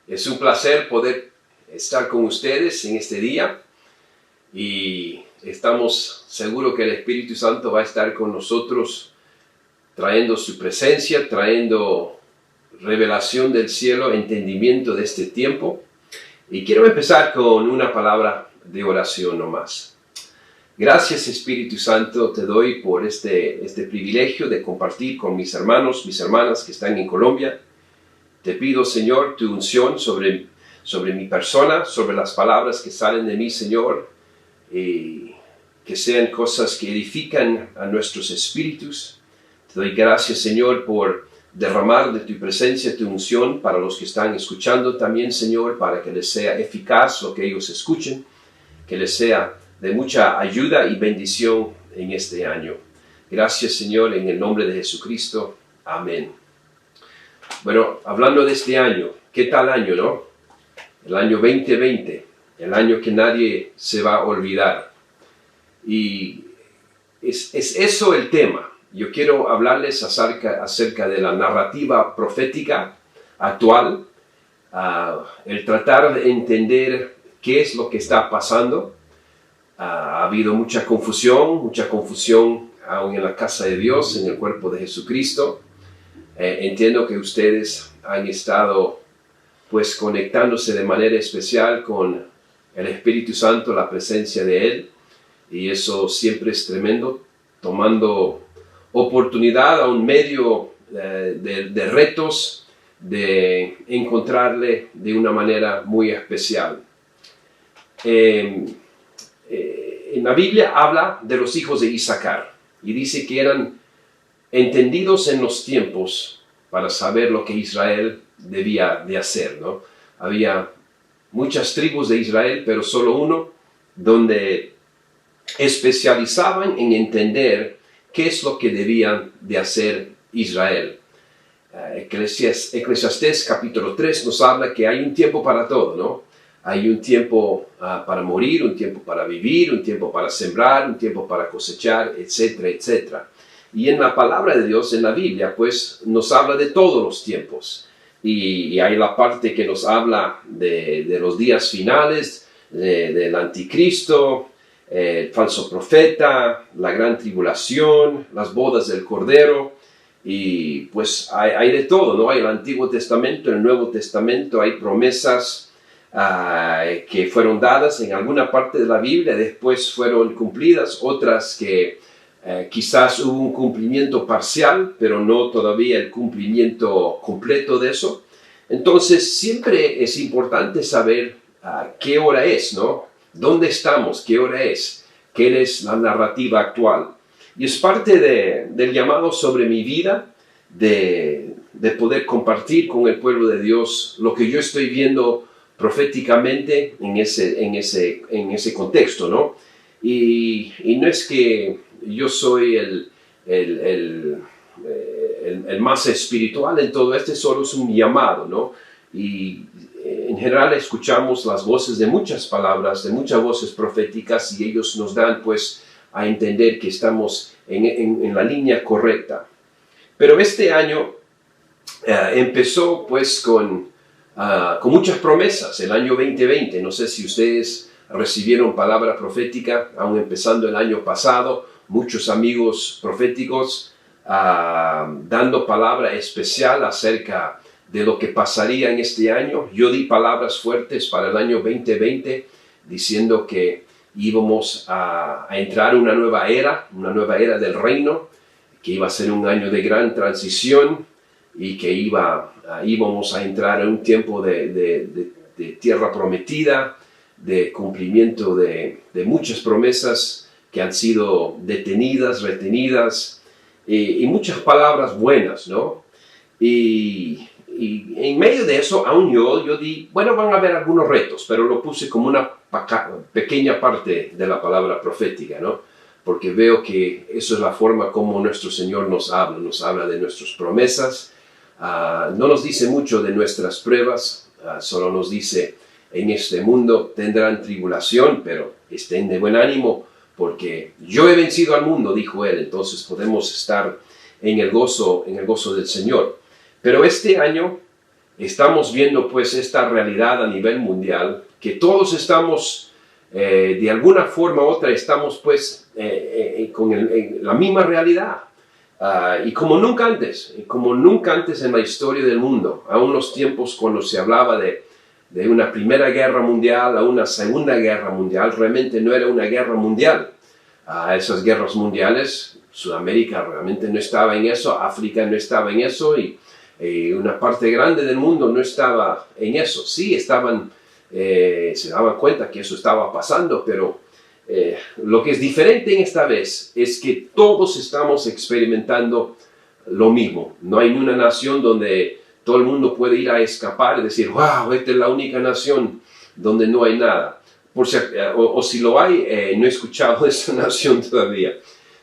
Es un placer poder estar con ustedes en este día y estamos seguros que el Espíritu Santo va a estar con nosotros trayendo su presencia, trayendo revelación del cielo, entendimiento de este tiempo. Y quiero empezar con una palabra de oración nomás. Gracias Espíritu Santo te doy por este privilegio de compartir con mis hermanos, mis hermanas que están en Colombia. Te pido, Señor, tu unción sobre mi persona, sobre las palabras que salen de mí, Señor, y que sean cosas que edifican a nuestros espíritus. Te doy gracias, Señor, por derramar de tu presencia, tu unción para los que están escuchando también, Señor, para que les sea eficaz lo que ellos escuchen, que les sea de mucha ayuda y bendición en este año. Gracias, Señor, en el nombre de Jesucristo. Amén. Bueno, hablando de este año, ¿qué tal año, no? El año 2020, el año que nadie se va a olvidar. Y es eso el tema. Yo quiero hablarles acerca de la narrativa profética actual, el tratar de entender qué es lo que está pasando. Ha habido mucha confusión aún en la casa de Dios, en el cuerpo de Jesucristo. Entiendo que ustedes han estado pues conectándose de manera especial con el Espíritu Santo, la presencia de Él, y eso siempre es tremendo, tomando oportunidad a un medio de retos, de encontrarle de una manera muy especial. En la Biblia habla de los hijos de Isaacar y dice que eran entendidos en los tiempos para saber lo que Israel debía de hacer, ¿no? Había muchas tribus de Israel, pero solo uno, donde especializaban en entender qué es lo que debían de hacer Israel. Eclesiastés capítulo 3 nos habla que hay un tiempo para todo, ¿no? Hay un tiempo para morir, un tiempo para vivir, un tiempo para sembrar, un tiempo para cosechar, etcétera, etcétera. Y en la palabra de Dios, en la Biblia, pues nos habla de todos los tiempos. Y hay la parte que nos habla de los días finales, del anticristo, el falso profeta, la gran tribulación, las bodas del Cordero. Y pues hay de todo, ¿no? Hay el Antiguo Testamento, el Nuevo Testamento, hay promesas que fueron dadas en alguna parte de la Biblia, después fueron cumplidas, otras que quizás hubo un cumplimiento parcial, pero no todavía el cumplimiento completo de eso. Entonces siempre es importante saber qué hora es, ¿no? ¿Dónde estamos? ¿Qué hora es? ¿Qué es la narrativa actual? Y es parte del llamado sobre mi vida de poder compartir con el pueblo de Dios lo que yo estoy viendo proféticamente en ese contexto, ¿no? Y no es que yo soy el más espiritual en todo solo es un llamado, ¿no? Y en general escuchamos las voces de muchas palabras, de muchas voces proféticas, y ellos nos dan pues a entender que estamos en la línea correcta. Pero este año empezó pues con muchas promesas, el año 2020. No sé si ustedes recibieron palabra profética, aún empezando el año pasado, muchos amigos proféticos dando palabra especial acerca de lo que pasaría en este año. Yo di palabras fuertes para el año 2020, diciendo que íbamos a entrar una nueva era del reino, que iba a ser un año de gran transición y que íbamos a entrar en un tiempo de tierra prometida, de cumplimiento de muchas promesas que han sido detenidas, retenidas, y muchas palabras buenas, ¿no? Y en medio de eso, aún yo di, bueno, van a haber algunos retos, pero lo puse como una pequeña parte de la palabra profética, ¿no? Porque veo que eso es la forma como nuestro Señor nos habla de nuestras promesas. No nos dice mucho de nuestras pruebas, solo nos dice, en este mundo tendrán tribulación, pero estén de buen ánimo, porque yo he vencido al mundo, dijo Él. Entonces podemos estar en el gozo del Señor. Pero este año estamos viendo pues esta realidad a nivel mundial, que todos estamos, de alguna forma u otra, estamos pues con la misma realidad. Y como nunca antes en la historia del mundo, aún los tiempos cuando se hablaba de una primera guerra mundial a una segunda guerra mundial, realmente no era una guerra mundial. Esas guerras mundiales, Sudamérica realmente no estaba en eso, África no estaba en eso, y una parte grande del mundo no estaba en eso. Sí, se daban cuenta que eso estaba pasando, pero lo que es diferente en esta vez es que todos estamos experimentando lo mismo. No hay una nación donde todo el mundo puede ir a escapar y decir, wow, esta es la única nación donde no hay nada. O si lo hay, no he escuchado de esa nación todavía.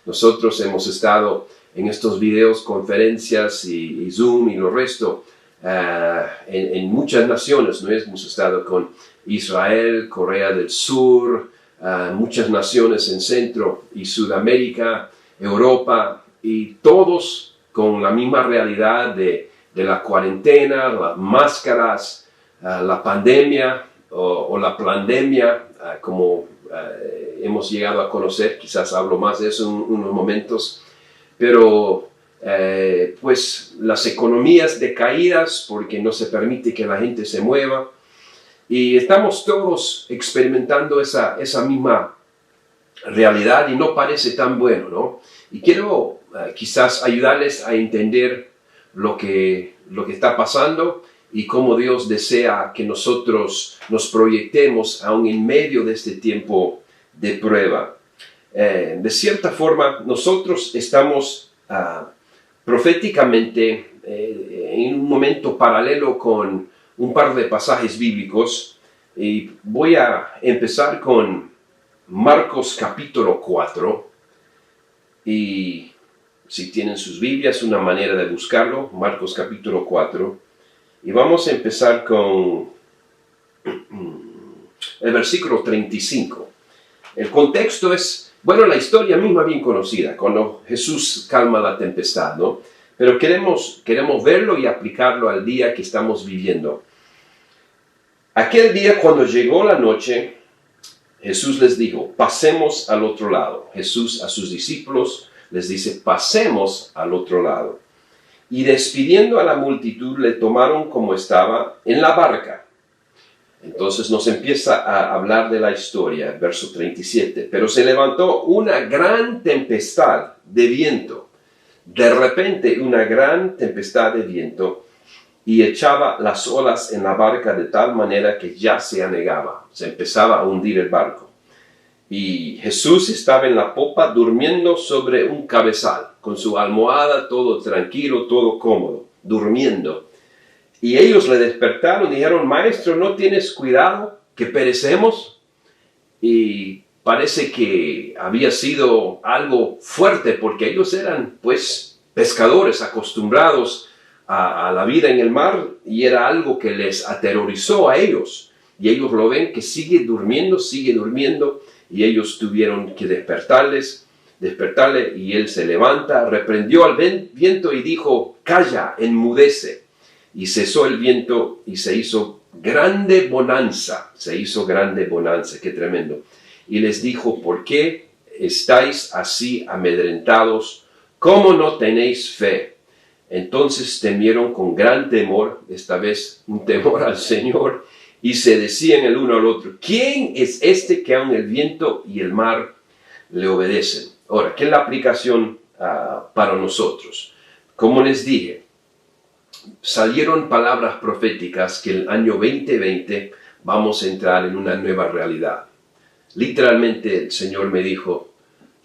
Nosotros hemos estado en estos videos, conferencias y Zoom y lo resto, en muchas naciones, ¿no? Hemos estado con Israel, Corea del Sur, muchas naciones en Centro y Sudamérica, Europa, y todos con la misma realidad de la cuarentena, las máscaras, la pandemia o la plandemia, como hemos llegado a conocer. Quizás hablo más de eso en unos momentos, pero pues las economías decaídas porque no se permite que la gente se mueva, y estamos todos experimentando esa misma realidad y no parece tan bueno, ¿no? Y quiero quizás ayudarles a entender lo que está pasando y cómo Dios desea que nosotros nos proyectemos aún en medio de este tiempo de prueba. De cierta forma, nosotros estamos proféticamente en un momento paralelo con un par de pasajes bíblicos, y voy a empezar con Marcos capítulo 4, y si tienen sus Biblias, una manera de buscarlo, Marcos capítulo 4, y vamos a empezar con el versículo 35. El contexto es, bueno, la historia misma bien conocida, cuando Jesús calma la tempestad, ¿no? Pero queremos verlo y aplicarlo al día que estamos viviendo. Aquel día, cuando llegó la noche, Jesús les dijo, pasemos al otro lado. Jesús a sus discípulos les dice, pasemos al otro lado. Y despidiendo a la multitud, le tomaron como estaba en la barca. Entonces nos empieza a hablar de la historia, verso 37. Pero se levantó una gran tempestad de viento. De repente, una gran tempestad de viento, y echaba las olas en la barca de tal manera que ya se anegaba. Se empezaba a hundir el barco. Y Jesús estaba en la popa durmiendo sobre un cabezal, con su almohada, todo tranquilo, todo cómodo, durmiendo. Y ellos le despertaron y dijeron, Maestro, ¿no tienes cuidado que perecemos? Y parece que había sido algo fuerte, porque ellos eran pues pescadores acostumbrados a la vida en el mar, y era algo que les aterrorizó a ellos. Y ellos lo ven que sigue durmiendo, y ellos tuvieron que despertarle, y él se levanta, reprendió al viento y dijo, calla, enmudece. Y cesó el viento y se hizo grande bonanza, qué tremendo. Y les dijo, ¿por qué estáis así amedrentados? ¿Cómo no tenéis fe? Entonces temieron con gran temor, esta vez un temor al Señor, y se decían el uno al otro, ¿quién es este que aun el viento y el mar le obedecen? Ahora, ¿qué es la aplicación para nosotros? Como les dije, salieron palabras proféticas que el año 2020 vamos a entrar en una nueva realidad. Literalmente el Señor me dijo,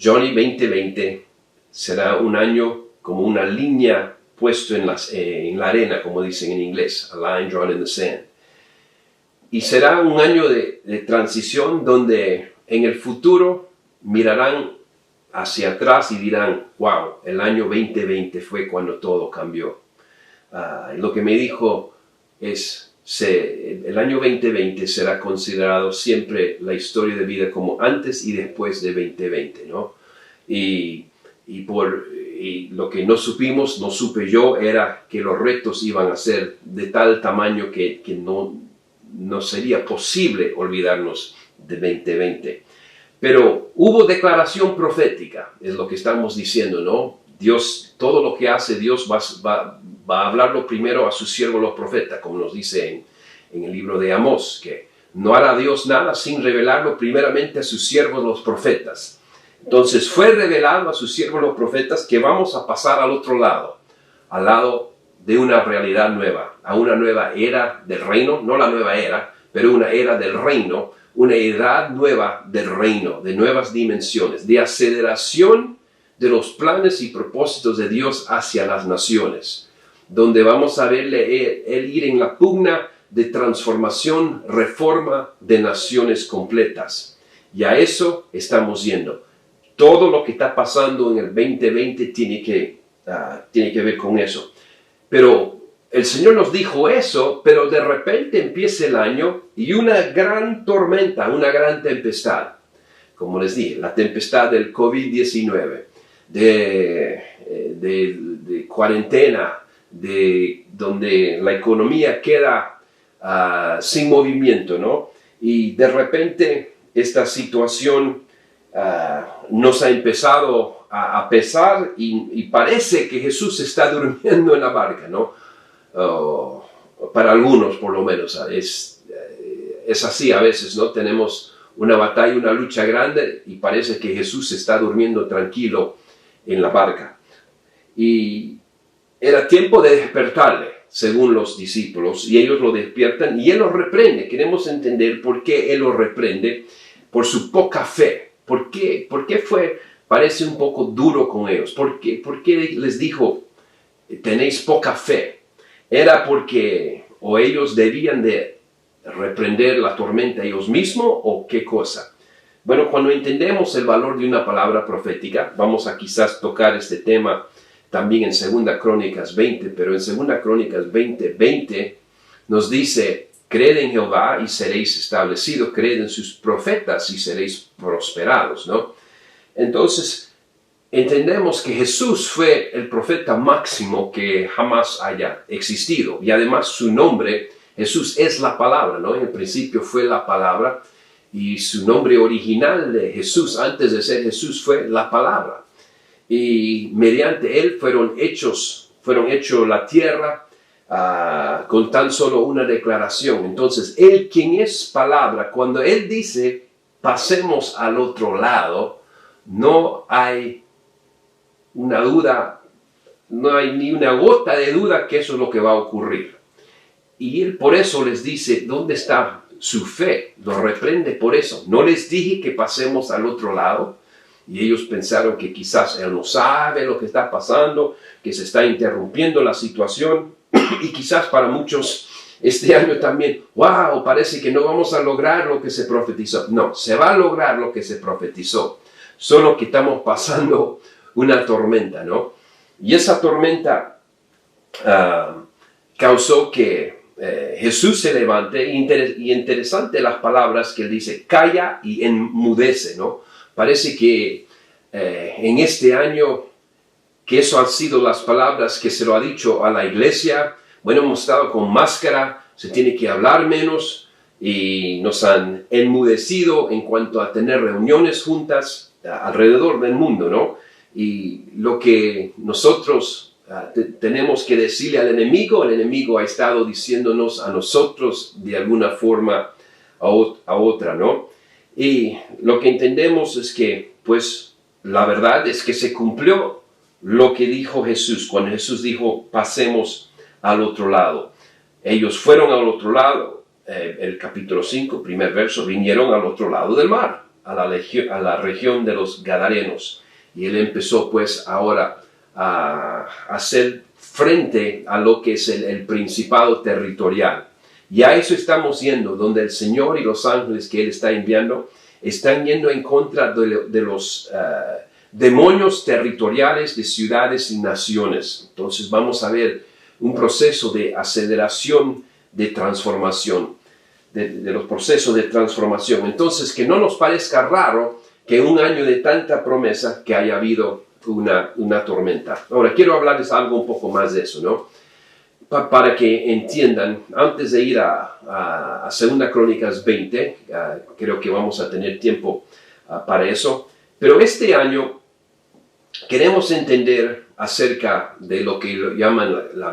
Johnny, 2020 será un año como una línea puesto en la arena, como dicen en inglés, a line drawn in the sand. Y será un año de transición donde en el futuro mirarán hacia atrás y dirán, wow, el año 2020 fue cuando todo cambió. Lo que me dijo es, el año 2020 será considerado siempre la historia de vida como antes y después de 2020, ¿no? Y y lo que no supimos, no supe yo, era que los retos iban a ser de tal tamaño que no sería posible olvidarnos de 2020. Pero hubo declaración profética, es lo que estamos diciendo, ¿no? Dios, todo lo que hace Dios va a hablarlo primero a sus siervos los profetas, como nos dice en el libro de Amós, que no hará Dios nada sin revelarlo primeramente a sus siervos los profetas. Entonces fue revelado a sus siervos los profetas que vamos a pasar al otro lado, al lado de una realidad nueva, a una nueva era del reino, no la nueva era, pero una era del reino, una edad nueva del reino, de nuevas dimensiones, de aceleración de los planes y propósitos de Dios hacia las naciones, donde vamos a verle él ir en la pugna de transformación, reforma de naciones completas. Y a eso estamos yendo. Todo lo que está pasando en el 2020 tiene que ver con eso. Pero el Señor nos dijo eso, pero de repente empieza el año y una gran tormenta, una gran tempestad. Como les dije, la tempestad del COVID-19, de cuarentena, de donde la economía queda sin movimiento, ¿no? Y de repente esta situación nos ha empezado a pesar y parece que Jesús está durmiendo en la barca, ¿no? Para algunos por lo menos es así a veces, ¿no? Tenemos una batalla, una lucha grande y parece que Jesús está durmiendo tranquilo en la barca. Y era tiempo de despertarle, según los discípulos, y ellos lo despiertan y Él los reprende. Queremos entender por qué Él los reprende, por su poca fe. ¿Por qué parece un poco duro con ellos? ¿Por qué les dijo, tenéis poca fe? ¿Era porque o ellos debían de reprender la tormenta ellos mismos o qué cosa? Bueno, cuando entendemos el valor de una palabra profética, vamos a quizás tocar este tema también en 2 Crónicas 20, pero en 2 Crónicas 20 nos dice, creed en Jehová y seréis establecidos, creed en sus profetas y seréis prosperados, ¿no? Entonces, entendemos que Jesús fue el profeta máximo que jamás haya existido. Y además su nombre, Jesús, es la palabra, ¿no? En el principio fue la palabra. Y su nombre original de Jesús, antes de ser Jesús, fue la palabra. Y mediante él fueron hechos la tierra con tan solo una declaración. Entonces, él quien es palabra, cuando él dice, pasemos al otro lado, no hay una duda, no hay ni una gota de duda que eso es lo que va a ocurrir. Y él por eso les dice, ¿dónde está su fe? Los reprende por eso. No les dije que pasemos al otro lado. Y ellos pensaron que quizás él no sabe lo que está pasando, que se está interrumpiendo la situación. Y quizás para muchos este año también, wow, parece que no vamos a lograr lo que se profetizó. No, se va a lograr lo que se profetizó. Solo que estamos pasando una tormenta, ¿no? Y esa tormenta causó que Jesús se levante. Y interesante las palabras que él dice, calla y enmudece, ¿no? Parece que en este año, que eso han sido las palabras que se lo ha dicho a la iglesia. Bueno, hemos estado con máscara, se tiene que hablar menos y nos han enmudecido en cuanto a tener reuniones juntas alrededor del mundo, ¿no? Y lo que nosotros tenemos que decirle al enemigo, el enemigo ha estado diciéndonos a nosotros de alguna forma a otra, ¿no? Y lo que entendemos es que, pues, la verdad es que se cumplió lo que dijo Jesús, cuando Jesús dijo, pasemos al otro lado. Ellos fueron al otro lado, el capítulo 5, primer verso, vinieron al otro lado del mar, a la región de los Gadarenos. Y él empezó, pues, ahora a hacer frente a lo que es el principado territorial. Y a eso estamos yendo, donde el Señor y los ángeles que Él está enviando están yendo en contra de los demonios territoriales de ciudades y naciones. Entonces vamos a ver un proceso de aceleración, de transformación, de los procesos de transformación. Entonces, que no nos parezca raro que un año de tanta promesa que haya habido una tormenta. Ahora, quiero hablarles algo un poco más de eso, ¿no? Para que entiendan, antes de ir a 2 Crónicas 20, creo que vamos a tener tiempo para eso, pero este año queremos entender acerca de lo que llaman la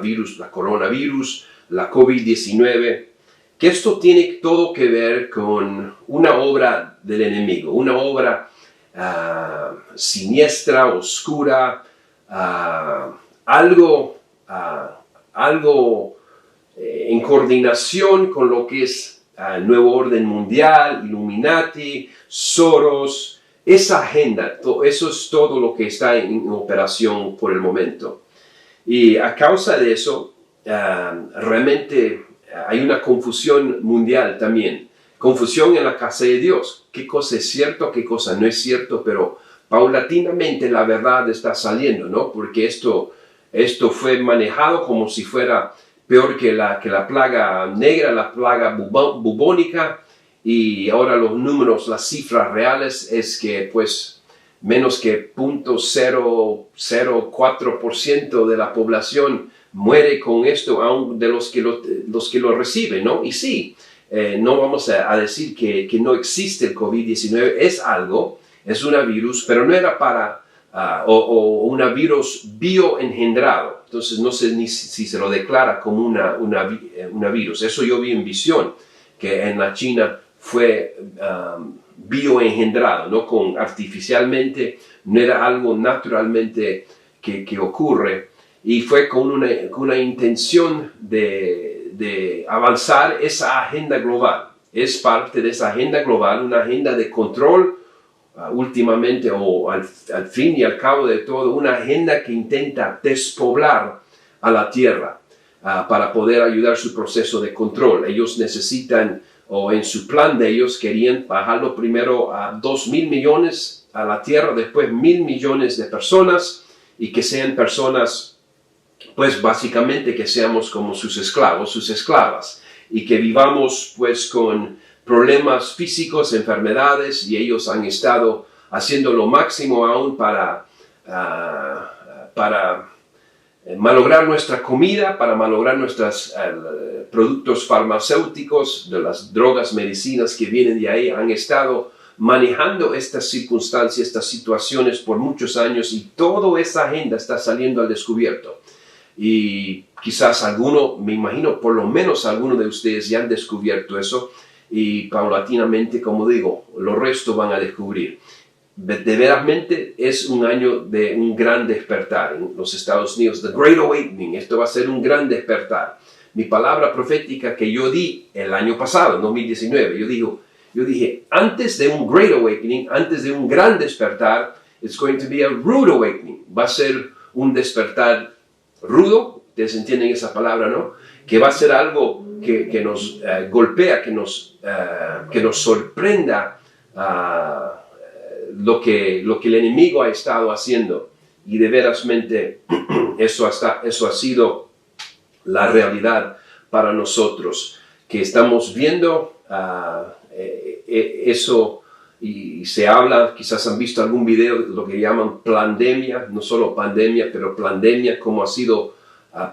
coronavirus, la COVID-19, que esto tiene todo que ver con una obra del enemigo, una obra siniestra, oscura, algo en coordinación con lo que es el nuevo orden mundial, Illuminati, Soros, esa agenda, eso es todo lo que está en operación por el momento. Y a causa de eso, realmente hay una confusión mundial también. Confusión en la casa de Dios. ¿Qué cosa es cierto, qué cosa no es cierto? Pero paulatinamente la verdad está saliendo, ¿no? Porque esto fue manejado como si fuera peor que la plaga negra, la plaga bubónica. Y ahora los números, las cifras reales es que pues menos que 0.004% de la población muere con esto, aun de los que lo reciben, ¿no? Y sí, no vamos a decir que no existe el COVID-19, es algo, es un virus, pero no era para, o un virus bioengendrado. Entonces no sé ni si se lo declara como una virus. Eso yo vi en visión, que en la China fue bioengendrado, no con artificialmente, no era algo naturalmente que ocurre, y fue con una intención de avanzar esa agenda global. Es parte de esa agenda global, una agenda de control últimamente, o al fin y al cabo de todo, una agenda que intenta despoblar a la tierra para poder ayudar su proceso de control. Ellos necesitan, o en su plan de ellos, querían bajarlo primero a 2.000 millones a la tierra, después 1.000 millones de personas, y que sean personas, pues básicamente que seamos como sus esclavos, sus esclavas, y que vivamos pues con problemas físicos, enfermedades, y ellos han estado haciendo lo máximo aún para malograr nuestra comida, para malograr nuestros productos farmacéuticos, de las drogas, medicinas que vienen de ahí. Han estado manejando estas circunstancias, estas situaciones por muchos años, y toda esa agenda está saliendo al descubierto. Y quizás alguno, me imagino, por lo menos algunos de ustedes ya han descubierto eso, y paulatinamente, como digo, los restos van a descubrir. De veramente es un año de un gran despertar en los Estados Unidos, the Great Awakening. Esto va a ser un gran despertar. Mi palabra profética que yo di el año pasado, en 2019, yo dije, antes de un Great Awakening, antes de un gran despertar, it's going to be a rude awakening. Va a ser un despertar rudo, ustedes entienden esa palabra, ¿no? Que va a ser algo que nos golpea, que nos sorprenda lo que el enemigo ha estado haciendo. Y de verasmente eso ha sido la realidad para nosotros, que estamos viendo eso. Y se habla, quizás han visto algún video de lo que llaman plandemia, no solo pandemia, pero plandemia, cómo ha sido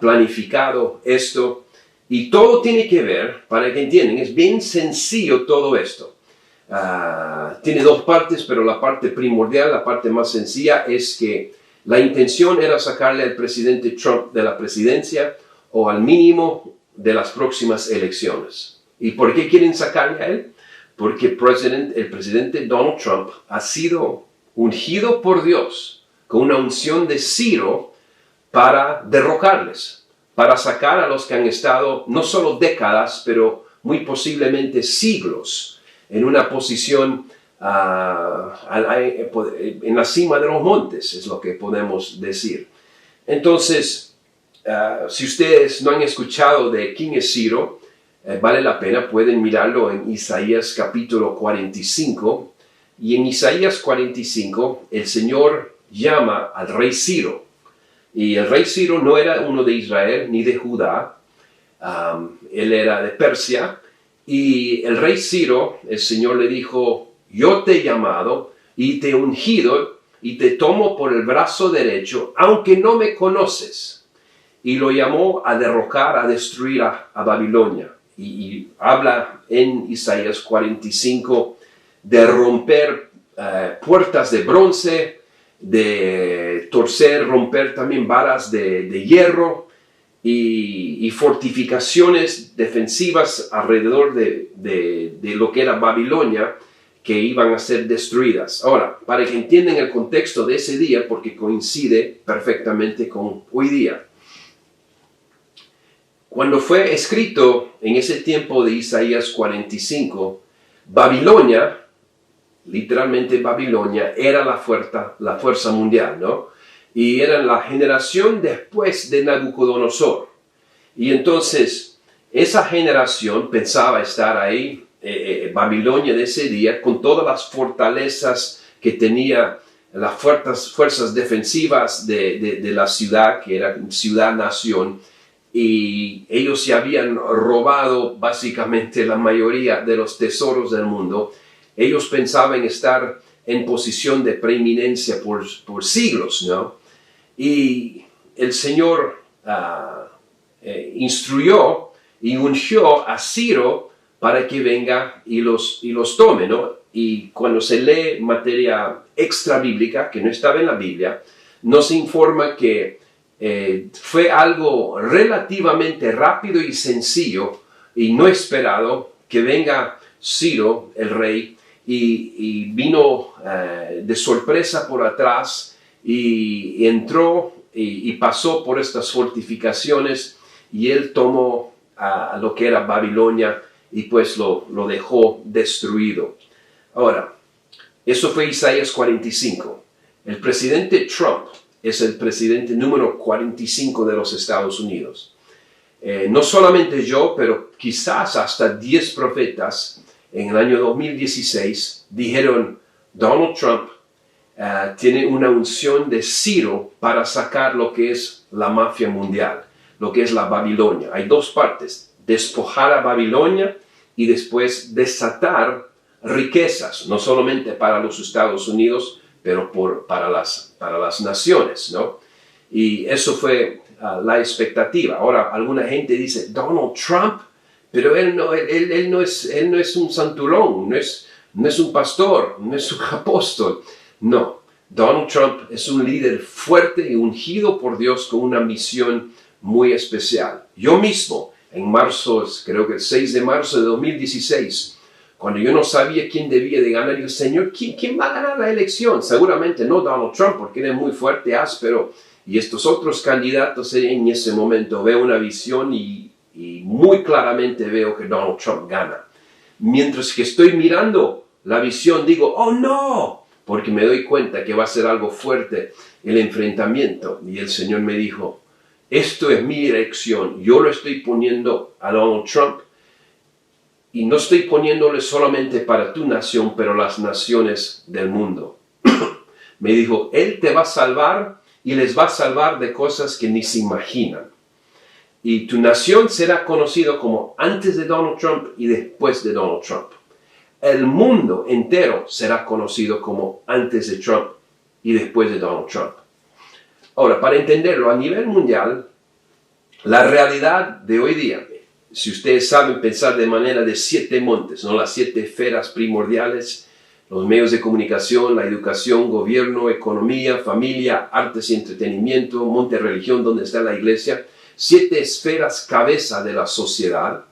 planificado esto. Y todo tiene que ver, para que entiendan, es bien sencillo todo esto. Tiene dos partes, pero la parte primordial, la parte más sencilla, es que la intención era sacarle al presidente Trump de la presidencia, o al mínimo de las próximas elecciones. ¿Y por qué quieren sacarle a él? Porque el presidente Donald Trump ha sido ungido por Dios con una unción de Ciro para derrocarles, para sacar a los que han estado no solo décadas, pero muy posiblemente siglos en una posición en la cima de los montes, es lo que podemos decir. Entonces, si ustedes no han escuchado de quién es Ciro, vale la pena, pueden mirarlo en Isaías capítulo 45, y en Isaías 45 el Señor llama al rey Ciro, y el rey Ciro no era uno de Israel ni de Judá, él era de Persia, y el rey Ciro, el Señor le dijo, yo te he llamado y te he ungido y te tomo por el brazo derecho, aunque no me conoces. Y lo llamó a derrocar, a destruir a Babilonia. Y habla en Isaías 45 de romper puertas de bronce, de torcer, romper también varas de hierro y fortificaciones defensivas alrededor de lo que era Babilonia, que iban a ser destruidas. Ahora, para que entiendan el contexto de ese día, porque coincide perfectamente con hoy día. Cuando fue escrito en ese tiempo de Isaías 45, Babilonia, literalmente Babilonia, era la fuerza mundial, ¿no? Y era la generación después de Nabucodonosor. Y entonces, esa generación pensaba estar ahí, Babilonia de ese día, con todas las fortalezas que tenía, las fuerzas defensivas de la ciudad, que era ciudad-nación, y ellos se habían robado básicamente la mayoría de los tesoros del mundo. Ellos pensaban estar en posición de preeminencia por siglos, ¿no? Y el Señor instruyó y ungió a Ciro para que venga y los tome, ¿no? Y cuando se lee materia extra bíblica, que no estaba en la Biblia, nos informa que fue algo relativamente rápido y sencillo y no esperado que venga Ciro, el rey, y vino de sorpresa por atrás y entró y pasó por estas fortificaciones y él tomó a lo que era Babilonia y pues lo dejó destruido. Ahora, eso fue Isaías 45. El presidente Trump es el presidente número 45 de los Estados Unidos. No solamente yo, pero quizás hasta 10 profetas en el año 2016 dijeron, Donald Trump tiene una unción de Ciro para sacar lo que es la mafia mundial, lo que es la Babilonia. Hay dos partes, despojar a Babilonia y después desatar riquezas, no solamente para los Estados Unidos, pero para las naciones, ¿no? Y eso fue la expectativa. Ahora, alguna gente dice, Donald Trump, pero él no es un santurrón, no es un pastor, no es un apóstol. No, Donald Trump es un líder fuerte y ungido por Dios con una misión muy especial. Yo mismo, en marzo, creo que el 6 de marzo de 2016, cuando yo no sabía quién debía de ganar, yo, Señor, ¿quién va a ganar la elección? Seguramente no Donald Trump, porque él es muy fuerte, áspero, y estos otros candidatos en ese momento veo una visión y muy claramente veo que Donald Trump gana. Mientras que estoy mirando la visión, digo, oh no, porque me doy cuenta que va a ser algo fuerte el enfrentamiento. Y el Señor me dijo, esto es mi elección, yo lo estoy poniendo a Donald Trump, y no estoy poniéndole solamente para tu nación, pero las naciones del mundo. Me dijo, Él te va a salvar y les va a salvar de cosas que ni se imaginan. Y tu nación será conocido como antes de Donald Trump y después de Donald Trump. El mundo entero será conocido como antes de Trump y después de Donald Trump. Ahora, para entenderlo a nivel mundial, la realidad de hoy día, si ustedes saben pensar de manera de 7 montes, ¿no? Las 7 esferas primordiales, los medios de comunicación, la educación, gobierno, economía, familia, artes y entretenimiento, monte religión, donde está la iglesia, 7 esferas cabeza de la sociedad,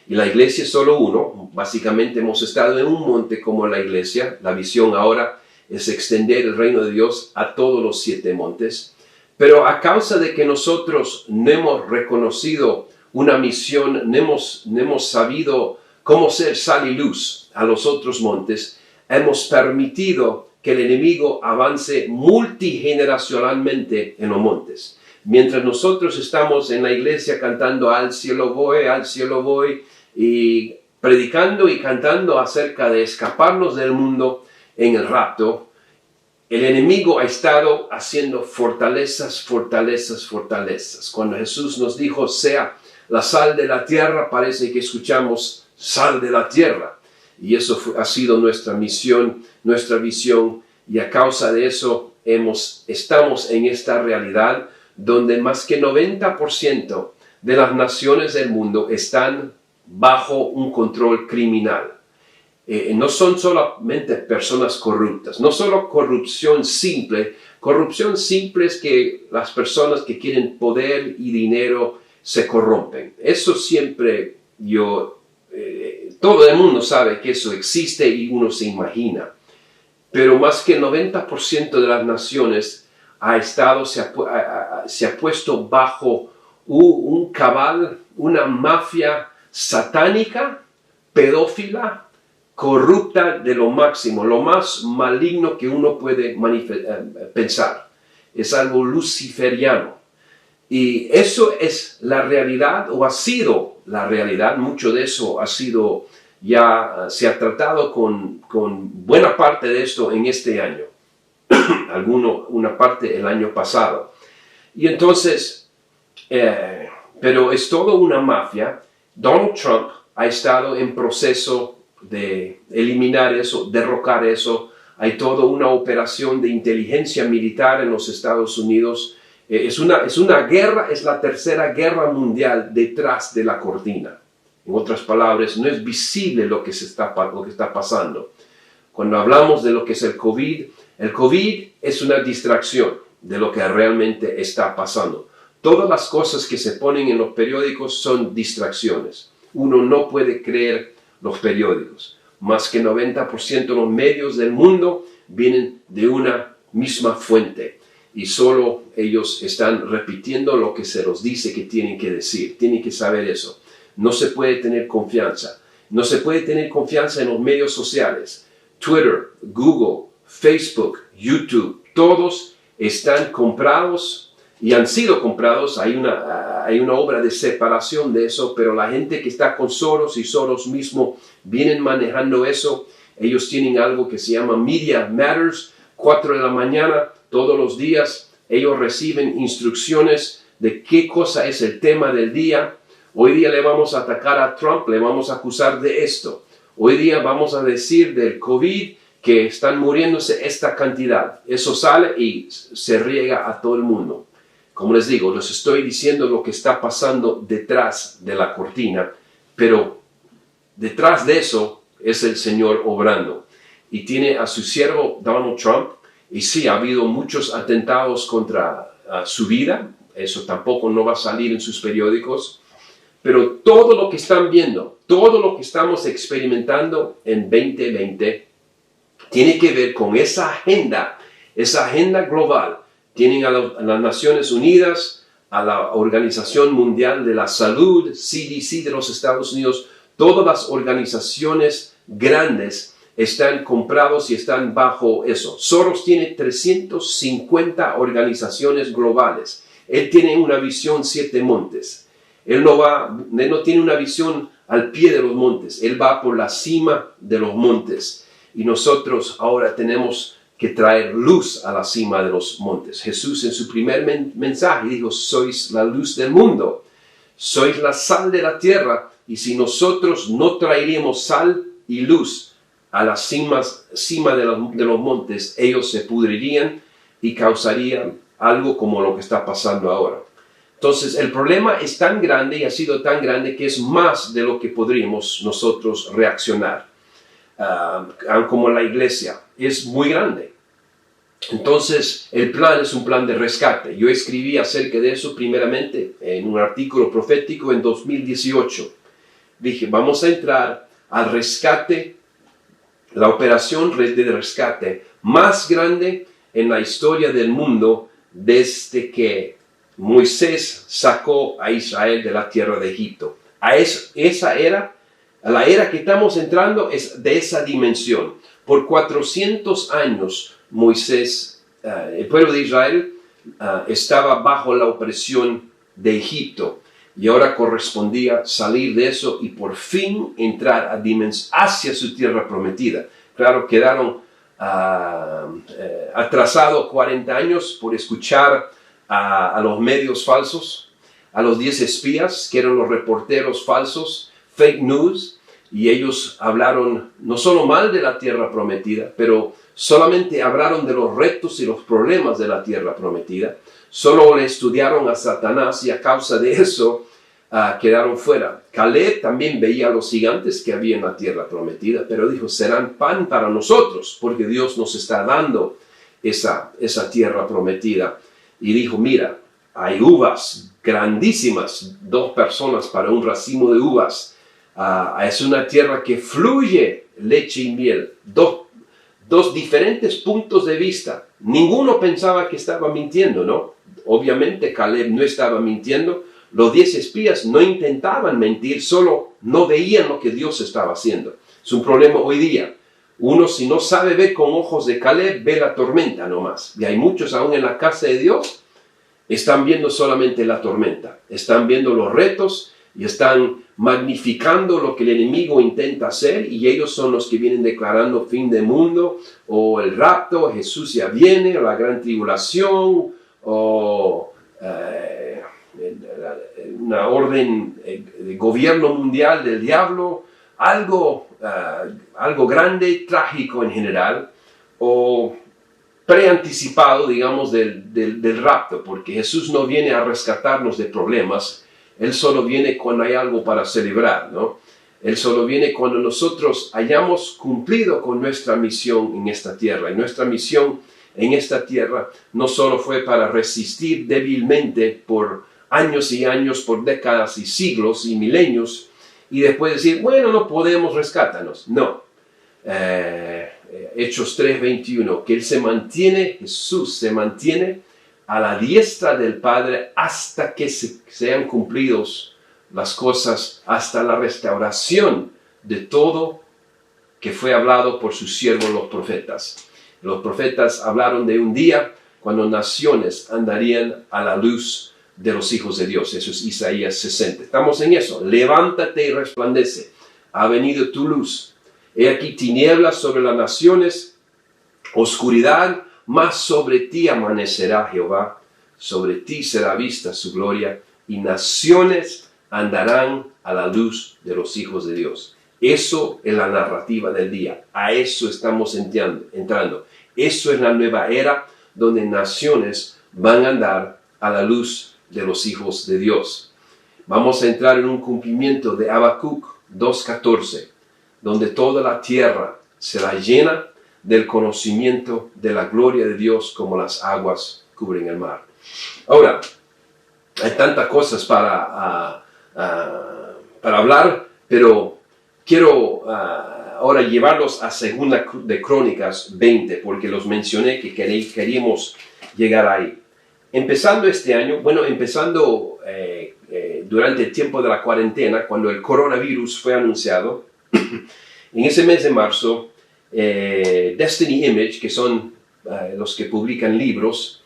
y la iglesia es solo uno. Básicamente hemos estado en un monte como la iglesia. La visión ahora es extender el reino de Dios a todos los 7 montes, pero a causa de que nosotros no hemos reconocido una misión, no hemos sabido cómo ser sal y luz a los otros montes, hemos permitido que el enemigo avance multigeneracionalmente en los montes. Mientras nosotros estamos en la iglesia cantando al cielo voy, y predicando y cantando acerca de escaparnos del mundo en el rapto, el enemigo ha estado haciendo fortalezas. Cuando Jesús nos dijo, sea la sal de la tierra, parece que escuchamos sal de la tierra. Y eso ha sido nuestra misión, nuestra visión, y a causa de eso estamos en esta realidad donde más que 90% de las naciones del mundo están bajo un control criminal. No son solamente personas corruptas, no solo corrupción simple es que las personas que quieren poder y dinero se corrompen. Eso siempre todo el mundo sabe que eso existe y uno se imagina. Pero más que el 90% de las naciones se ha puesto bajo un cabal, una mafia satánica, pedófila, corrupta de lo máximo, lo más maligno que uno puede pensar. Es algo luciferiano. Y eso es la realidad, o ha sido la realidad. Mucho de eso se ha tratado con buena parte de esto en este año. Una parte el año pasado. Y entonces, pero es todo una mafia. Donald Trump ha estado en proceso de eliminar eso, derrocar eso. Hay toda una operación de inteligencia militar en los Estados Unidos. Es una guerra, es la tercera guerra mundial detrás de la cortina. En otras palabras, no es visible lo que está pasando. Cuando hablamos de lo que es el COVID es una distracción de lo que realmente está pasando. Todas las cosas que se ponen en los periódicos son distracciones. Uno no puede creer los periódicos. Más que 90% de los medios del mundo vienen de una misma fuente. Y solo ellos están repitiendo lo que se los dice que tienen que decir. Tienen que saber eso. No se puede tener confianza. No se puede tener confianza en los medios sociales. Twitter, Google, Facebook, YouTube, todos están comprados y han sido comprados. Hay una obra de separación de eso, pero la gente que está con Soros y Soros mismo vienen manejando eso. Ellos tienen algo que se llama Media Matters, 4 de la mañana, todos los días. Ellos reciben instrucciones de qué cosa es el tema del día. Hoy día le vamos a atacar a Trump, le vamos a acusar de esto. Hoy día vamos a decir del COVID que están muriéndose esta cantidad. Eso sale y se riega a todo el mundo. Como les digo, les estoy diciendo lo que está pasando detrás de la cortina, pero detrás de eso es el Señor obrando. Y tiene a su siervo Donald Trump, y sí, ha habido muchos atentados contra su vida. Eso tampoco no va a salir en sus periódicos. Pero todo lo que están viendo, todo lo que estamos experimentando en 2020, tiene que ver con esa agenda global. Tienen a las Naciones Unidas, a la Organización Mundial de la Salud, CDC de los Estados Unidos. Todas las organizaciones grandes están comprados y están bajo eso. Soros tiene 350 organizaciones globales. Él tiene una visión 7 montes. Él no tiene una visión al pie de los montes. Él va por la cima de los montes. Y nosotros ahora tenemos que traer luz a la cima de los montes. Jesús en su primer mensaje dijo, sois la luz del mundo. Sois la sal de la tierra. Y si nosotros no traeríamos sal y luz a la cima de los montes, ellos se pudrirían y causarían algo como lo que está pasando ahora. Entonces, el problema es tan grande y ha sido tan grande que es más de lo que podríamos nosotros reaccionar. Como la iglesia, es muy grande. Entonces, el plan es un plan de rescate. Yo escribí acerca de eso primeramente en un artículo profético en 2018. Dije, vamos a entrar al rescate, la operación de rescate más grande en la historia del mundo desde que Moisés sacó a Israel de la tierra de Egipto. La era que estamos entrando es de esa dimensión. Por 400 años el pueblo de Israel estaba bajo la opresión de Egipto. Y ahora correspondía salir de eso y por fin entrar hacia su tierra prometida. Claro, quedaron atrasados 40 años por escuchar a los medios falsos, a los 10 espías, que eran los reporteros falsos, fake news, y ellos hablaron no solo mal de la tierra prometida, pero solamente hablaron de los retos y los problemas de la tierra prometida, solo le estudiaron a Satanás y a causa de eso quedaron fuera. Caleb también veía a los gigantes que había en la tierra prometida, pero dijo, serán pan para nosotros, porque Dios nos está dando esa tierra prometida. Y dijo, mira, hay uvas grandísimas, 2 personas para un racimo de uvas. Es una tierra que fluye leche y miel. Dos diferentes puntos de vista. Ninguno pensaba que estaba mintiendo, ¿no? Obviamente Caleb no estaba mintiendo. Los 10 espías no intentaban mentir, solo no veían lo que Dios estaba haciendo. Es un problema hoy día. Uno, si no sabe ver con ojos de Caleb, ve la tormenta nomás. Y hay muchos aún en la casa de Dios, están viendo solamente la tormenta. Están viendo los retos y están magnificando lo que el enemigo intenta hacer, y ellos son los que vienen declarando fin del mundo, o el rapto, Jesús ya viene, o la gran tribulación, o una orden de gobierno mundial del diablo, algo grande, trágico en general, o preanticipado, digamos, del rapto, porque Jesús no viene a rescatarnos de problemas. Él solo viene cuando hay algo para celebrar, ¿no? Él solo viene cuando nosotros hayamos cumplido con nuestra misión en esta tierra. Y nuestra misión en esta tierra no solo fue para resistir débilmente por años y años, por décadas y siglos y milenios, y después decir, bueno, no podemos, rescátanos. No. Hechos 3:21, que Él se mantiene, Jesús se mantiene a la diestra del Padre hasta que sean cumplidos las cosas, hasta la restauración de todo que fue hablado por sus siervos los profetas. Los profetas hablaron de un día cuando naciones andarían a la luz de los hijos de Dios. Eso es Isaías 60. Estamos en eso. Levántate y resplandece. Ha venido tu luz. He aquí tinieblas sobre las naciones, oscuridad, mas sobre ti amanecerá Jehová, sobre ti será vista su gloria, y naciones andarán a la luz de los hijos de Dios. Eso es la narrativa del día, a eso estamos entrando. Eso es la nueva era donde naciones van a andar a la luz de los hijos de Dios. Vamos a entrar en un cumplimiento de Habacuc 2:14, donde toda la tierra será llena del conocimiento de la gloria de Dios como las aguas cubren el mar. Ahora, hay tantas cosas para hablar, pero quiero ahora llevarlos a Segunda de Crónicas 20, porque los mencioné que queríamos llegar ahí. Empezando este año, durante el tiempo de la cuarentena, cuando el coronavirus fue anunciado, en ese mes de marzo, Destiny Image, que son los que publican libros,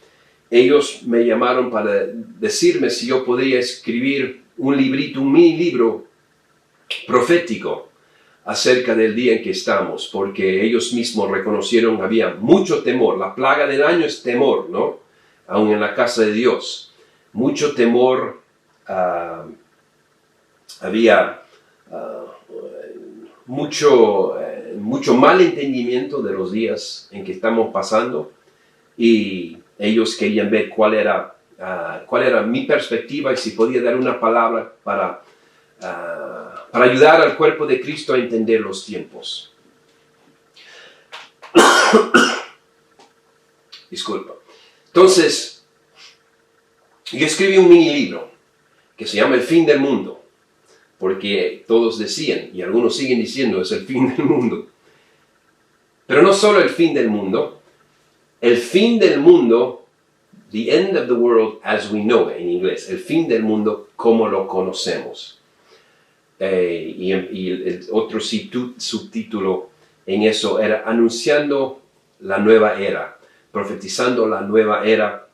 ellos me llamaron para decirme si yo podía escribir un librito, un mini libro profético acerca del día en que estamos, porque ellos mismos reconocieron que había mucho temor. La plaga del año es temor, ¿no? Aún en la casa de Dios. Mucho temor, había mucho mal entendimiento de los días en que estamos pasando, y ellos querían ver cuál era mi perspectiva y si podía dar una palabra para ayudar al cuerpo de Cristo a entender los tiempos. Disculpa. Entonces, yo escribí un mini libro que se llama El fin del mundo, porque todos decían, y algunos siguen diciendo, es el fin del mundo. Pero no solo el fin del mundo, the end of the world as we know it, en inglés, el fin del mundo como lo conocemos. Y el otro subtítulo en eso era anunciando la nueva era, profetizando la nueva era,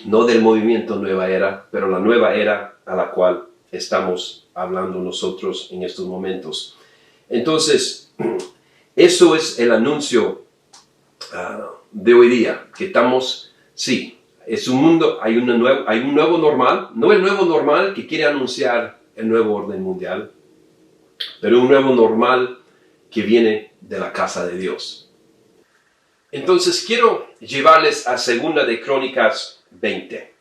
no del movimiento Nueva Era, pero la nueva era a la cual estamos hablando nosotros en estos momentos. Entonces, eso es el anuncio de hoy día, que estamos, sí, es un mundo, hay un nuevo normal, no el nuevo normal que quiere anunciar el nuevo orden mundial, pero un nuevo normal que viene de la casa de Dios. Entonces quiero llevarles a Segunda de Crónicas 20.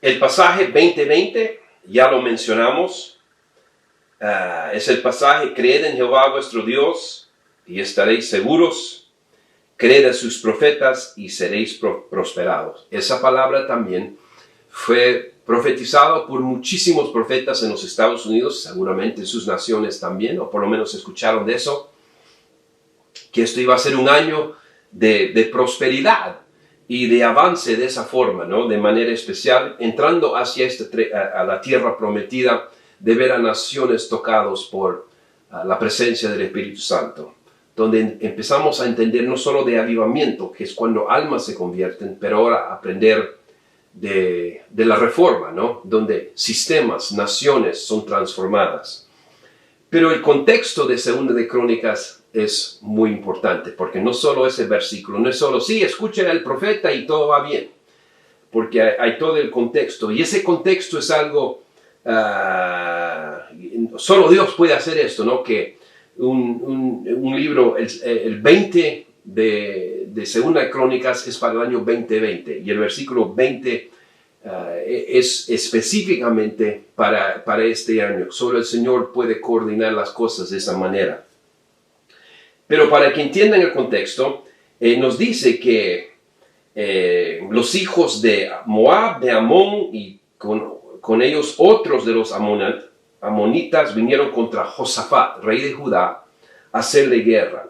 El pasaje 20:20, ya lo mencionamos, es el pasaje: creed en Jehová vuestro Dios y estaréis seguros, creed a sus profetas y seréis prosperados. Esa palabra también fue profetizada por muchísimos profetas en los Estados Unidos, seguramente en sus naciones también, o por lo menos escucharon de eso, que esto iba a ser un año de prosperidad y de avance de esa forma, ¿no? De manera especial, entrando hacia a la tierra prometida, de ver a naciones tocados por la presencia del Espíritu Santo, donde empezamos a entender no solo de avivamiento, que es cuando almas se convierten, pero ahora aprender de la reforma, ¿no? Donde sistemas, naciones son transformadas. Pero el contexto de Segunda de Crónicas es muy importante, porque no solo ese versículo, no es solo, sí, escuchen al profeta y todo va bien, porque hay todo el contexto, y ese contexto es algo, solo Dios puede hacer esto, ¿no? Que un libro, el 20 de Segunda de Crónicas es para el año 2020, y el versículo 20 es específicamente para este año. Solo el Señor puede coordinar las cosas de esa manera. Pero para que entiendan el contexto, nos dice que los hijos de Moab, de Amón, y con ellos otros de los amonitas vinieron contra Josafat, rey de Judá, a hacerle guerra.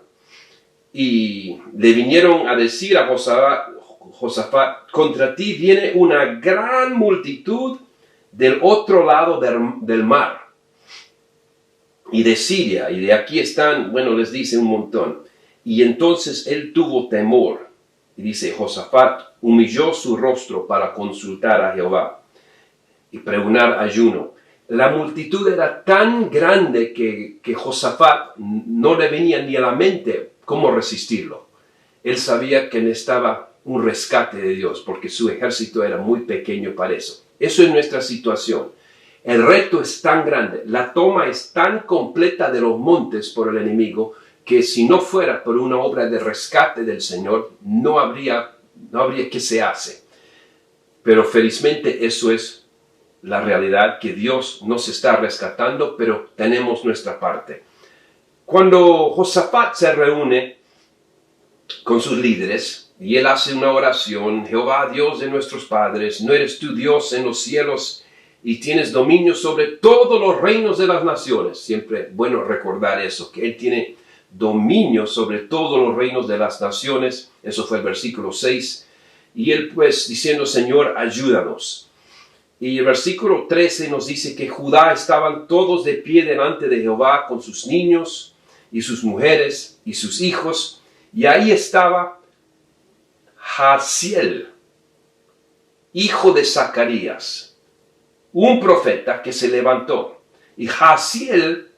Y le vinieron a decir a Josafat, contra ti viene una gran multitud del otro lado del mar, y de Siria, y de aquí están, bueno, les dice un montón. Y entonces él tuvo temor, y dice, Josafat humilló su rostro para consultar a Jehová y pregonar ayuno. La multitud era tan grande que Josafat no le venía ni a la mente cómo resistirlo. Él sabía que necesitaba un rescate de Dios, porque su ejército era muy pequeño para eso. Eso es nuestra situación. El reto es tan grande, la toma es tan completa de los montes por el enemigo, que si no fuera por una obra de rescate del Señor, no habría qué se hace. Pero felizmente eso es la realidad, que Dios nos está rescatando, pero tenemos nuestra parte. Cuando Josafat se reúne con sus líderes, y él hace una oración: Jehová, Dios de nuestros padres, ¿no eres tú Dios en los cielos y tienes dominio sobre todos los reinos de las naciones? Siempre bueno recordar eso, que Él tiene dominio sobre todos los reinos de las naciones. Eso fue el versículo 6. Y Él pues diciendo, Señor, ayúdanos. Y el versículo 13 nos dice que Judá estaban todos de pie delante de Jehová con sus niños y sus mujeres y sus hijos. Y ahí estaba Jaasiel, hijo de Zacarías, un profeta que se levantó. Y Jaasiel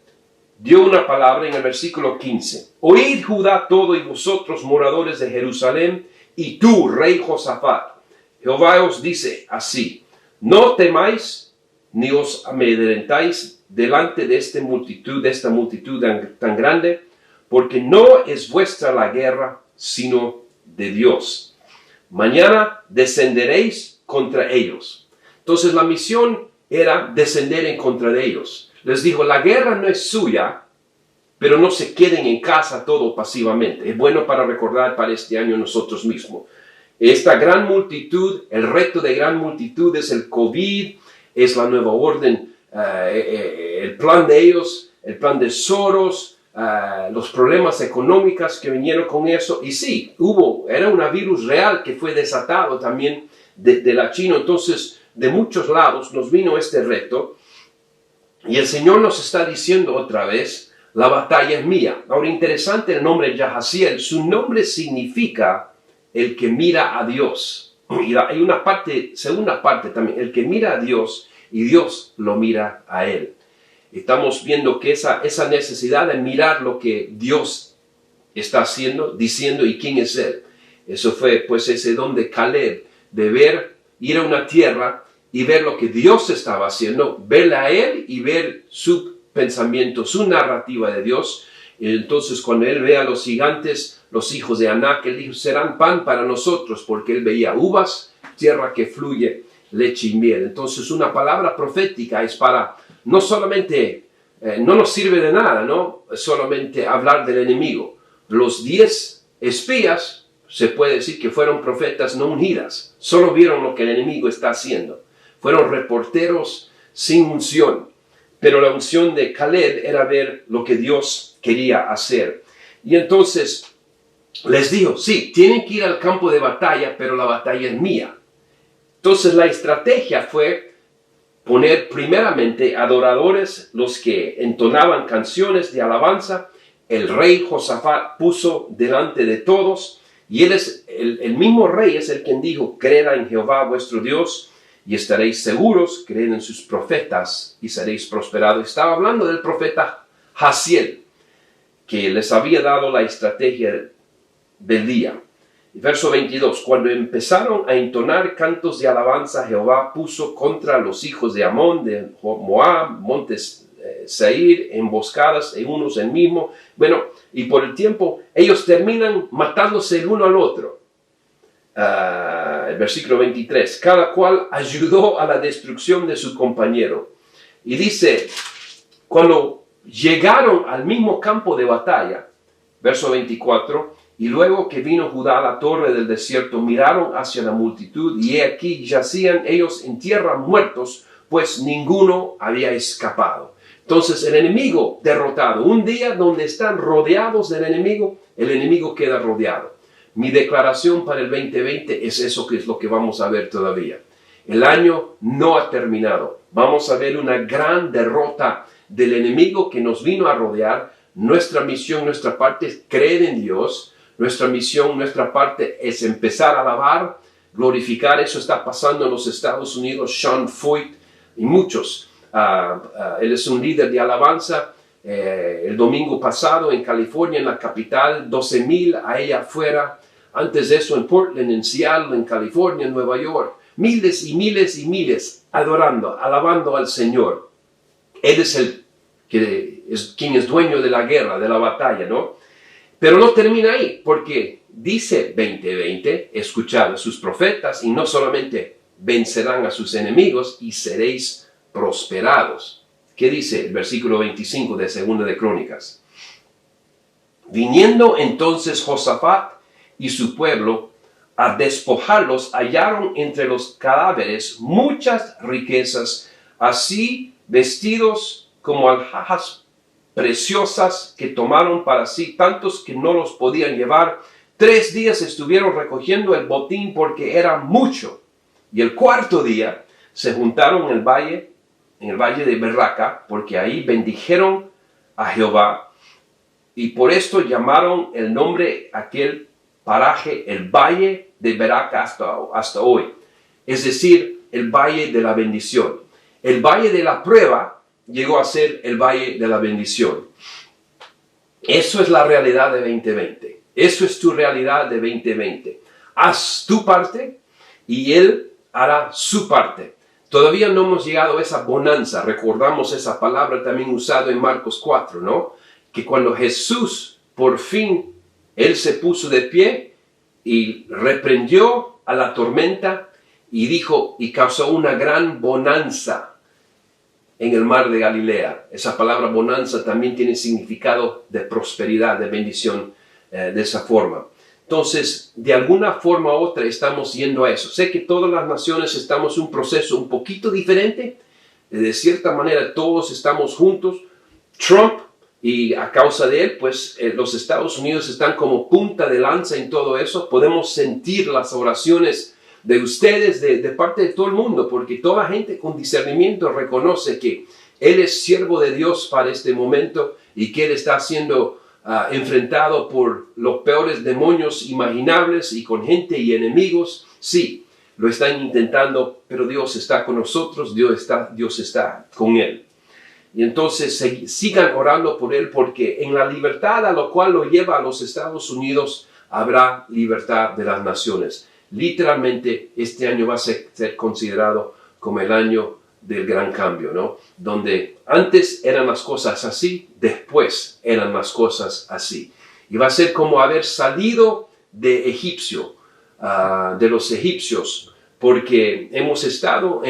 dio una palabra en el versículo 15. Oíd Judá todo y vosotros moradores de Jerusalén, y tú, rey Josafat, Jehová os dice así: no temáis ni os amedrentáis delante de esta multitud tan grande, porque no es vuestra la guerra, sino de Dios. Mañana descenderéis contra ellos. Entonces la misión era descender en contra de ellos. Les dijo, la guerra no es suya, pero no se queden en casa todo pasivamente. Es bueno para recordar para este año nosotros mismos. Esta gran multitud, el reto de gran multitud es el COVID, es la nueva orden, el plan de ellos, el plan de Soros, los problemas económicos que vinieron con eso. Y sí, era un virus real que fue desatado también de la China. Entonces, de muchos lados nos vino este reto, y el Señor nos está diciendo otra vez, la batalla es mía. Ahora, interesante el nombre Jaasiel. Su nombre significa el que mira a Dios. Y hay una segunda parte también, el que mira a Dios y Dios lo mira a él. Estamos viendo que esa necesidad de mirar lo que Dios está haciendo, diciendo y quién es él. Eso fue pues ese don de Caleb, de ir a una tierra y ver lo que Dios estaba haciendo, verle a él y ver su pensamiento, su narrativa de Dios. Entonces cuando él ve a los gigantes, los hijos de Anac, él dijo, serán pan para nosotros, porque él veía uvas, tierra que fluye leche y miel. Entonces una palabra profética es para no solamente, no nos sirve de nada, ¿no? Solamente hablar del enemigo. Los 10 espías, se puede decir que fueron profetas no ungidas, solo vieron lo que el enemigo está haciendo. Fueron reporteros sin unción, pero la unción de Caleb era ver lo que Dios quería hacer. Y entonces les dijo, sí, tienen que ir al campo de batalla, pero la batalla es mía. Entonces la estrategia fue poner primeramente adoradores, los que entonaban canciones de alabanza. El rey Josafat puso delante de todos, y él es el mismo rey, es el quien dijo, creed en Jehová vuestro Dios y estaréis seguros, creed en sus profetas y seréis prosperados. Estaba hablando del profeta Jaziel, que les había dado la estrategia del día. Verso 22, cuando empezaron a entonar cantos de alabanza, Jehová puso contra los hijos de Amón, de Moab, montes Seir, emboscadas en unos en mismo. Bueno, y por el tiempo, ellos terminan matándose el uno al otro. El versículo 23, cada cual ayudó a la destrucción de su compañero. Y dice, cuando llegaron al mismo campo de batalla, verso 24, y luego que vino Judá a la torre del desierto, miraron hacia la multitud, y he aquí yacían ellos en tierra muertos, pues ninguno había escapado. Entonces el enemigo derrotado, un día donde están rodeados del enemigo, el enemigo queda rodeado. Mi declaración para el 2020 es eso, que es lo que vamos a ver todavía. El año no ha terminado. Vamos a ver una gran derrota del enemigo que nos vino a rodear. Nuestra misión, nuestra parte es creer en Dios. Nuestra misión, nuestra parte es empezar a alabar, glorificar. Eso está pasando en los Estados Unidos. Sean Feucht y muchos. Él es un líder de alabanza. El domingo pasado en California, en la capital, 12,000 ahí afuera. Antes de eso en Portland, en Seattle, en California, en Nueva York. Miles y miles y miles adorando, alabando al Señor. Él es quien es dueño de la guerra, de la batalla, ¿no? Pero no termina ahí, porque dice 20:20, escuchad a sus profetas y no solamente vencerán a sus enemigos y seréis prosperados. ¿Qué dice el versículo 25 de Segunda de Crónicas? Viniendo entonces Josafat y su pueblo a despojarlos, hallaron entre los cadáveres muchas riquezas, así vestidos como alhajas preciosas que tomaron para sí, tantos que no los podían llevar. 3 días estuvieron recogiendo el botín porque era mucho. Y el 4º día se juntaron en el valle de Berraca, porque ahí bendijeron a Jehová. Y por esto llamaron el nombre aquel paraje el valle de Berraca hasta hoy. Es decir, el valle de la bendición. El valle de la prueba llegó a ser el valle de la bendición. Eso es la realidad de 2020. Eso es tu realidad de 2020. Haz tu parte y Él hará su parte. Todavía no hemos llegado a esa bonanza. Recordamos esa palabra también usada en Marcos 4, ¿no? Que cuando Jesús, por fin, Él se puso de pie y reprendió a la tormenta y dijo, y causó una gran bonanza en el mar de Galilea. Esa palabra bonanza también tiene significado de prosperidad, de bendición, de esa forma. Entonces, de alguna forma u otra estamos yendo a eso. Sé que todas las naciones estamos en un proceso un poquito diferente. De cierta manera, todos estamos juntos. Trump, y a causa de él, pues los Estados Unidos están como punta de lanza en todo eso. Podemos sentir las oraciones de ustedes, de parte de todo el mundo, porque toda gente con discernimiento reconoce que Él es siervo de Dios para este momento y que Él está siendo enfrentado por los peores demonios imaginables y con gente y enemigos. Sí, lo están intentando, pero Dios está con nosotros, Dios está con Él. Y entonces sigan orando por Él, porque en la libertad a lo cual lo lleva a los Estados Unidos habrá libertad de las naciones. Literalmente este año va a ser considerado como el año del gran cambio, ¿no? Donde antes eran las cosas así, después eran las cosas así. Y va a ser como haber salido de Egipcio, de los egipcios, porque hemos estado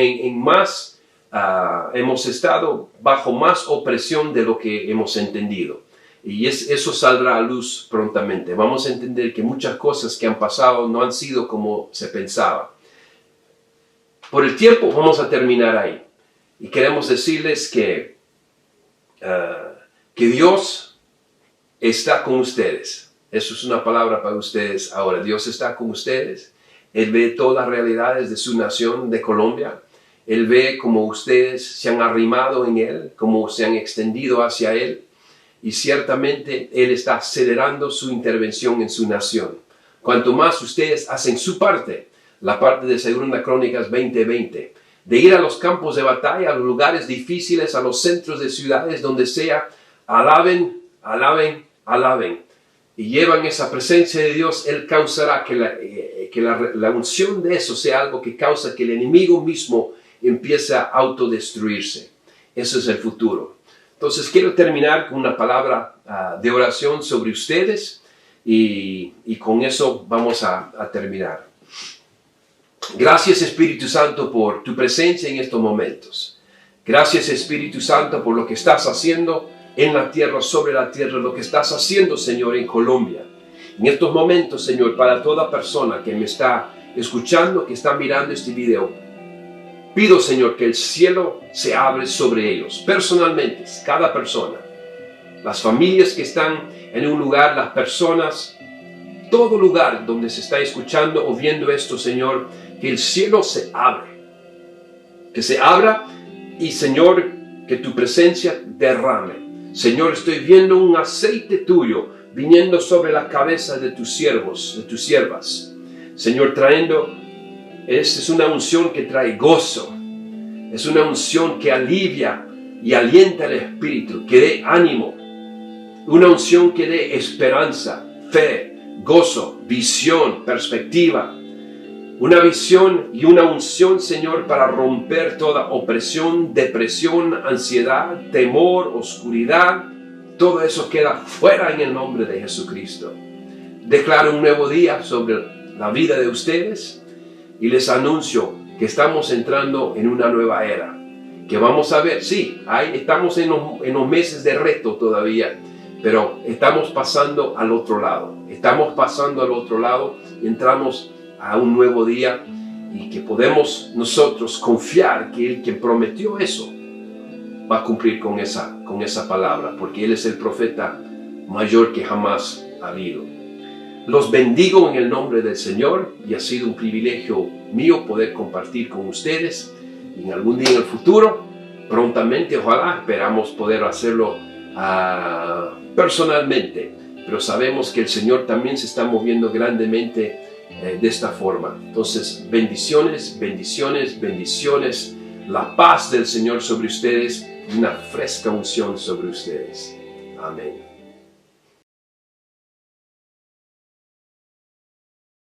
hemos estado bajo más opresión de lo que hemos entendido. Y eso saldrá a luz prontamente. Vamos a entender que muchas cosas que han pasado no han sido como se pensaba. Por el tiempo vamos a terminar ahí. Y queremos decirles que Dios está con ustedes. Eso es una palabra para ustedes ahora. Dios está con ustedes. Él ve todas las realidades de su nación, de Colombia. Él ve cómo ustedes se han arrimado en Él, cómo se han extendido hacia Él. Y ciertamente Él está acelerando su intervención en su nación. Cuanto más ustedes hacen su parte, la parte de 2 Crónicas 20:20, de ir a los campos de batalla, a los lugares difíciles, a los centros de ciudades, donde sea, alaben, alaben, alaben. Y llevan esa presencia de Dios, Él causará que la unción de eso sea algo que causa que el enemigo mismo empiece a autodestruirse. Eso es el futuro. Entonces quiero terminar con una palabra de oración sobre ustedes y con eso vamos a terminar. Gracias Espíritu Santo por tu presencia en estos momentos. Gracias Espíritu Santo por lo que estás haciendo en la tierra, sobre la tierra, lo que estás haciendo Señor en Colombia. En estos momentos Señor, para toda persona que me está escuchando, que está mirando este video, pido Señor que el cielo se abre sobre ellos, personalmente, cada persona. Las familias que están en un lugar, las personas, todo lugar donde se está escuchando o viendo esto Señor, que el cielo se abre, que se abra y Señor, que tu presencia derrame. Señor, estoy viendo un aceite tuyo viniendo sobre la cabeza de tus siervos, de tus siervas. Señor, es una unción que trae gozo, es una unción que alivia y alienta el espíritu, que dé ánimo, una unción que dé esperanza, fe, gozo, visión, perspectiva. Una visión y una unción, Señor, para romper toda opresión, depresión, ansiedad, temor, oscuridad. Todo eso queda fuera en el nombre de Jesucristo. Declaro un nuevo día sobre la vida de ustedes y les anuncio que estamos entrando en una nueva era. Que vamos a ver, sí, estamos en los meses de reto todavía, pero estamos pasando al otro lado. Estamos pasando al otro lado, entramos a un nuevo día y que podemos nosotros confiar que el que prometió eso va a cumplir con esa palabra, porque Él es el profeta mayor que jamás ha habido. Los bendigo en el nombre del Señor y ha sido un privilegio mío poder compartir con ustedes y en algún día en el futuro, prontamente, ojalá, esperamos poder hacerlo personalmente, pero sabemos que el Señor también se está moviendo grandemente de esta forma. Entonces, bendiciones, bendiciones, bendiciones, la paz del Señor sobre ustedes y una fresca unción sobre ustedes. Amén.